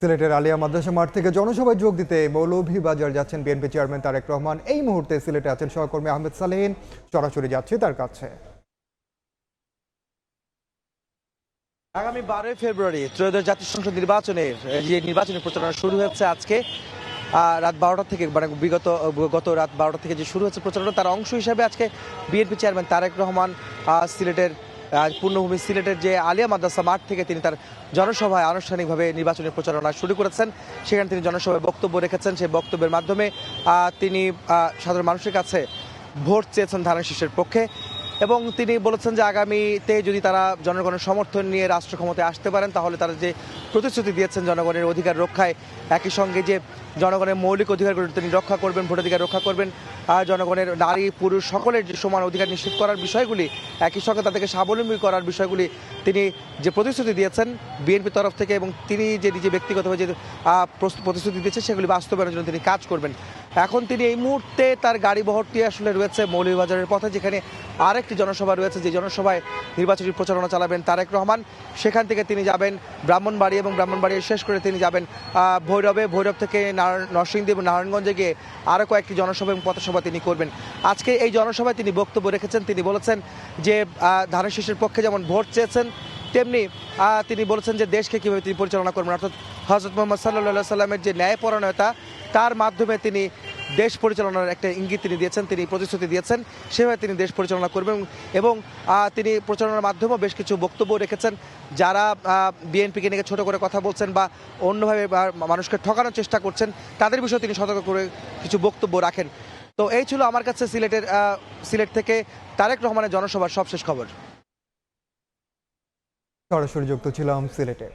সিলেটের আলিয়া মাদ্রাসা মাঠ থেকে জনসভায় যোগ দিতে মৌলভীবাজার যাচ্ছেন বিএনপি চেয়ারম্যান তারেক রহমান। এই মুহূর্তে সিলেটে আছেন সহকর্মী আহমেদ সালেহীন, সরাসরি যাচ্ছে তার কাছে। আগামী 12 ফেব্রুয়ারি ত্রয়োদশ জাতীয় সংসদ নির্বাচনের যে নির্বাচনী প্রচারণা শুরু হচ্ছে আজকে রাত 12টা থেকে, মানে গত রাত 12টা থেকে যে শুরু হচ্ছে প্রচারণা, তার অংশ হিসাবে আজকে বিএনপি চেয়ারম্যান তারেক রহমান সিলেটের পূর্ণভূমি সিলেটের যে আলিয়া মাদ্রাসা মাঠ থেকে তিনি তার জনসভায় আনুষ্ঠানিকভাবে নির্বাচনী প্রচারণা শুরু করেছেন। সেখানে তিনি জনসভায় বক্তব্য রেখেছেন। সেই বক্তব্যের মাধ্যমে তিনি সাধারণ মানুষের কাছে ভোট চেয়েছেন ধানের শীষের পক্ষে, এবং তিনি বলেছেন যে আগামীতে যদি তারা জনগণের সমর্থন নিয়ে রাষ্ট্র ক্ষমতায় আসতে পারেন, তাহলে তারা যে প্রতিশ্রুতি দিয়েছেন জনগণের অধিকার রক্ষায়, একই সঙ্গে যে জনগণের মৌলিক অধিকারগুলো তিনি রক্ষা করবেন, ভোটাধিকার রক্ষা করবেন, জনগণের নারী পুরুষ সকলের যে সমান অধিকার নিশ্চিত করার বিষয়গুলি, একই সঙ্গে তাদেরকে স্বাবলম্বী করার বিষয়গুলি তিনি যে প্রতিশ্রুতি দিয়েছেন বিএনপির তরফ থেকে, এবং তিনি যে নিজে ব্যক্তিগতভাবে যে প্রতিশ্রুতি দিয়েছেন সেগুলি বাস্তবায়নের জন্য তিনি কাজ করবেন। এখন তিনি এই মুহূর্তে তার গাড়ি বহরটি আসলে রয়েছে মৌলভীবাজারের পথে, যেখানে আরেকটি জনসভা রয়েছে, যে জনসভায় নির্বাচনী প্রচারণা চালাবেন তারেক রহমান। সেখান থেকে তিনি যাবেন ব্রাহ্মণবাড়ি, এবং ব্রাহ্মণবাড়ি শেষ করে তিনি যাবেন ভৈরব থেকে নরসিংদী এবং নারায়ণগঞ্জে গিয়ে আরও কয়েকটি জনসভা এবং পথসভা তিনি করবেন। আজকে এই জনসভায় তিনি বক্তব্য রেখেছেন। তিনি বলেছেন যে ধানের শীষের পক্ষে যেমন ভোট চেয়েছেন, তেমনি তিনি বলেছেন যে দেশকে কীভাবে তিনি পরিচালনা করবেন, অর্থাৎ হযরত মুহাম্মদ সাল্লাল্লাহু সাল্লামের যে ন্যায়পরায়ণতা, তার মাধ্যমে তিনি দেশ পরিচালনার একটা ইঙ্গিত তিনি দিয়েছেন, তিনি প্রতিশ্রুতি দিয়েছেন সেভাবে তিনি দেশ পরিচালনা করবেন। এবং তিনি প্রচারণার মাধ্যমেও বেশ কিছু বক্তব্য রেখেছেন। যারা বিএনপিকে নিয়ে ছোট করে কথা বলছেন বা অন্যভাবে মানুষকে ঠকানোর চেষ্টা করছেন, তাদের বিষয়ে তিনি সতর্ক করে কিছু বক্তব্য রাখেন। তো এই ছিল আমার কাছে সিলেট থেকে তারেক রহমানের জনসভার সবশেষ খবর। সরাসরি যুক্ত ছিলাম সিলেটে।